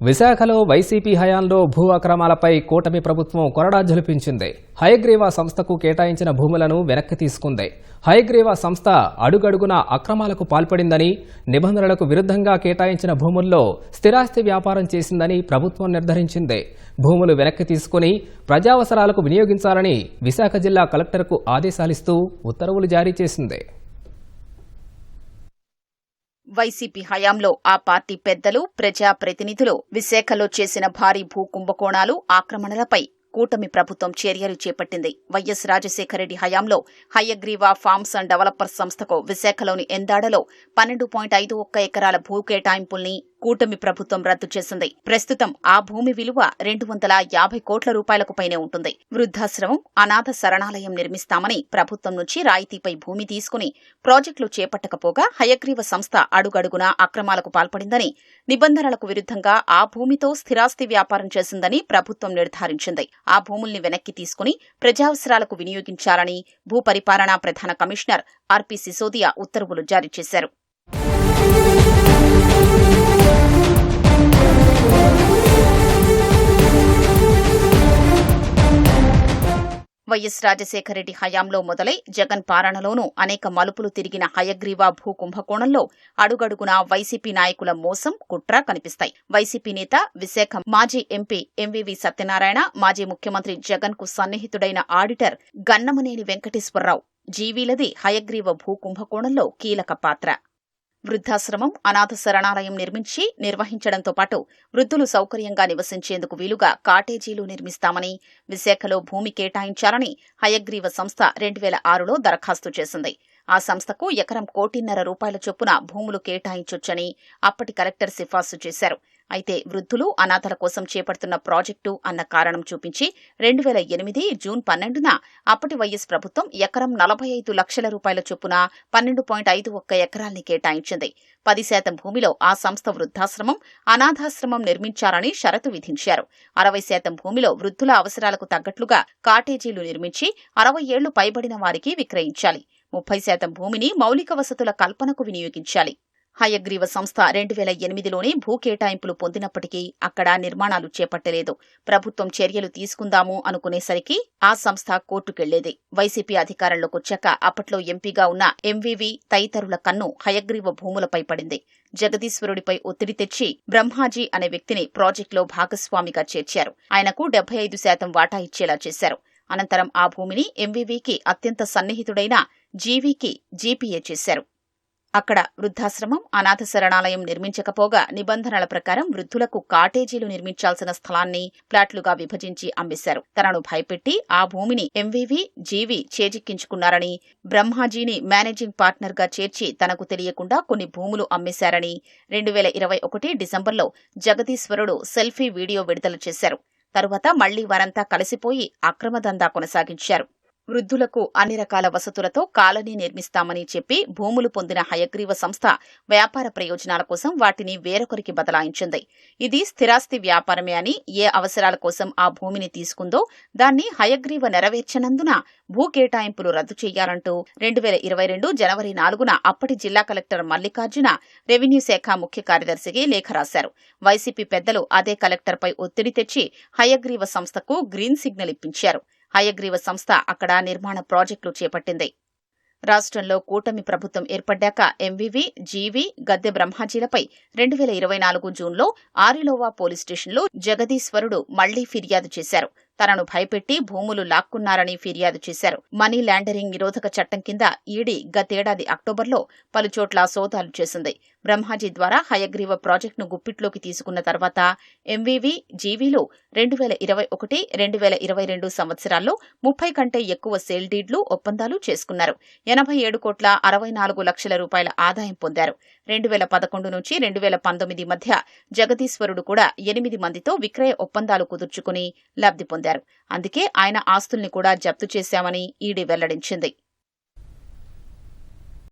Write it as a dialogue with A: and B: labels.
A: విశాఖలో వైసీపీ హయాంలో భూ అక్రమాలపై కూటమి ప్రభుత్వం కొరడా జలిపించింది. హయగ్రీవ సంస్థకు కేటాయించిన భూములను వెనక్కి తీసుకుంది. హయగ్రీవ సంస్థ అడుగడుగునా అక్రమాలకు పాల్పడిందని, నిబంధనలకు విరుద్ధంగా కేటాయించిన భూముల్లో స్థిరాస్తి వ్యాపారం చేసిందని ప్రభుత్వం నిర్ధారించింది. భూములు వెనక్కి తీసుకుని ప్రజావసరాలకు వినియోగించాలని విశాఖ జిల్లా కలెక్టర్కు ఆదేశాలిస్తూ ఉత్తర్వులు జారీ చేసింది.
B: వైసీపీ హయాంలో ఆ పార్టీ పెద్దలు, ప్రజాప్రతినిధులు విశాఖలో చేసిన భారీ భూ కుంభకోణాలు, ఆక్రమణలపై కూటమి ప్రభుత్వం చర్యలు చేపట్టింది. వైఎస్ రాజశేఖరరెడ్డి హయాంలో హయగ్రీవ ఫార్మ్స్ అండ్ డెవలపర్స్ సంస్థకు విశాఖలోని ఎందాడలో 12.51 ఎకరాల భూ కేటాయింపుల్ని కూటమి ప్రభుత్వం రద్దు చేసింది. ప్రస్తుతం ఆ భూమి విలువ 250 కోట్ల రూపాయలకు పైనే ఉంటుంది. వృద్ధాశ్రమం, అనాథ శరణాలయం నిర్మిస్తామని ప్రభుత్వం నుంచి రాయితీపై భూమి తీసుకుని ప్రాజెక్టులు చేపట్టకపోగా హయగ్రీవ సంస్థ అడుగడుగునా అక్రమాలకు పాల్పడిందని, నిబంధనలకు విరుద్ధంగా ఆ భూమితో స్థిరాస్తి వ్యాపారం చేసిందని ప్రభుత్వం నిర్ధారించింది. ఆ భూముల్ని వెనక్కి తీసుకుని ప్రజావసరాలకు వినియోగించాలని భూ పరిపాలనా ప్రధాన కమిషనర్ ఆర్పి సిసోదియా ఉత్తర్వులు జారీ చేశారు. వైఎస్ రాజశేఖరరెడ్డి హయాంలో మొదలై జగన్ పాలనలోనూ అనేక మలుపులు తిరిగిన హయగ్రీవ భూ కుంభకోణంలో అడుగడుగునా వైసీపీ నాయకుల మోసం, కుట్ర కనిపిస్తాయి. వైసీపీ నేత, విశాఖ మాజీ ఎంపీ ఎంవీవీ సత్యనారాయణ, మాజీ ముఖ్యమంత్రి జగన్ కు సన్నిహితుడైన ఆడిటర్ గన్నమనేని వెంకటేశ్వరరావు జీవీలది హయగ్రీవ భూ కుంభకోణంలో కీలక పాత్ర. వృద్ధాశ్రమం, అనాథ శరణాలయం నిర్వహించడంతో పాటు వృద్ధులు సౌకర్యంగా నివసించేందుకు వీలుగా కాటేజీలు నిర్మిస్తామని, విశాఖలో భూమి కేటాయించాలని హయగ్రీవ సంస్థ 2006లో దరఖాస్తు చేసింది. ఆ సంస్థకు ఎకరం 1.5 కోట్ల చొప్పున భూములు కేటాయించొచ్చని అప్పటి కలెక్టర్ సిఫార్సు చేశారు. అయితే వృద్ధులు, అనాథల కోసం చేపడుతున్న ప్రాజెక్టు అన్న కారణం చూపించి 2008 జూన్ 12న అప్పటి వైఎస్ ప్రభుత్వం ఎకరం 45 లక్షల రూపాయల చొప్పున 12.51 ఎకరాల్ని కేటాయించింది. 10% భూమిలో ఆ సంస్థ వృద్ధాశ్రమం, అనాథాశ్రమం నిర్మించాలని షరతు విధించారు. 60% భూమిలో వృద్ధుల అవసరాలకు తగ్గట్లుగా కాటేజీలు నిర్మించి 60 ఏళ్లు పైబడిన వారికి విక్రయించాలి. 30% భూమిని మౌలిక వసతుల కల్పనకు వినియోగించాలి. హయగ్రీవ సంస్థ 2008లోనే భూ కేటాయింపులు పొందినప్పటికీ అక్కడ నిర్మాణాలు చేపట్టలేదు. ప్రభుత్వం చర్యలు తీసుకుందాము అనుకునేసరికి ఆ సంస్థ కోర్టుకెళ్లేది. వైసీపీ అధికారంలోకొచ్చాక అప్పట్లో ఎంపీగా ఉన్న ఎంవీవీ తదితరుల కన్ను హయగ్రీవ భూములపై పడింది. జగదీశ్వరుడిపై ఒత్తిడి తెచ్చి బ్రహ్మాజీ అనే వ్యక్తిని ప్రాజెక్టులో భాగస్వామిగా చేర్చారు. ఆయనకు 75% వాటా ఇచ్చేలా చేశారు. అనంతరం ఆ భూమిని ఎంవీవీకి అత్యంత సన్నిహితుడైన జీవీకి జీపీఏ చేశారు. అక్కడ వృద్ధాశ్రమం, అనాథ శరణాలయం నిర్మించకపోగా నిబంధనల ప్రకారం వృద్ధులకు కాటేజీలు నిర్మించాల్సిన స్థలాన్ని ప్లాట్లుగా విభజించి అమ్మేశారు. తనను భయపెట్టి ఆ భూమిని ఎంవీవీ, జీవీ చేజిక్కించుకున్నారని, బ్రహ్మాజీని మేనేజింగ్ పార్ట్నర్గా చేర్చి తనకు తెలియకుండా కొన్ని భూములు అమ్మేశారని 2021 డిసెంబర్లో జగదీశ్వరుడు సెల్ఫీ వీడియో విడుదల చేశారు. తరువాత మళ్లీ వారంతా కలిసిపోయి అక్రమదందా కొనసాగించారు. వృద్ధులకు అన్ని రకాల వసతులతో కాలనీ నిర్మిస్తామని చెప్పి భూములు పొందిన హయగ్రీవ సంస్థ వ్యాపార ప్రయోజనాల కోసం వాటిని వేరొకరికి బదలాయించింది. ఇది స్థిరాస్తి వ్యాపారమే అని, ఏ అవసరాల కోసం ఆ భూమిని తీసుకుందో దాన్ని హయగ్రీవ నెరవేర్చనందున భూ కేటాయింపులు రద్దు చేయాలంటూ 2022 జనవరి 4న అప్పటి జిల్లా కలెక్టర్ మల్లికార్జున రెవెన్యూ శాఖ ముఖ్య కార్యదర్శికి లేఖ రాశారు. వైసీపీ పెద్దలు అదే కలెక్టర్పై ఒత్తిడి తెచ్చి హయగ్రీవ సంస్థకు గ్రీన్ సిగ్నల్ ఇప్పించారు. హయగ్రీవ సంస్థ అక్కడ నిర్మాణ ప్రాజెక్టులు చేపట్టింది. రాష్ట్రంలో కూటమి ప్రభుత్వం ఏర్పడ్డాక ఎంవీవీ, జీవీ, గద్దె బ్రహ్మాజీలపై 2024 జూన్లో ఆరిలోవా పోలీస్ స్టేషన్లో జగదీశ్వరుడు మళ్లీ ఫిర్యాదు చేశారు. తనను భయపెట్టి భూములు లాక్కున్నారని ఫిర్యాదు చేశారు. మనీ లాండరింగ్ నిరోధక చట్టం కింద ఈడీ గతేడాది అక్టోబర్లో పలుచోట్ల సోదాలు చేసింది. బ్రహ్మాజీ ద్వారా హయగ్రీవ ప్రాజెక్టును గుప్పిట్లోకి తీసుకున్న తర్వాత ఎంవీవీ, జీవీలు 2021, 2022 సంవత్సరాల్లో 30 కంటే ఎక్కువ సేల్ డీడ్లు, ఒప్పందాలు చేసుకున్నారు. 87.64 కోట్ల రూపాయల ఆదాయం పొందారు. 2011 నుంచి 2019 మధ్య జగదీశ్వరుడు కూడా 8 మందితో విక్రయ ఒప్పందాలు కుదుర్చుకుని లబ్ధి పొందారు. అందుకే ఆయన ఆస్తుల్ని కూడా జప్తు చేశామని ఈడీ వెల్లడించింది.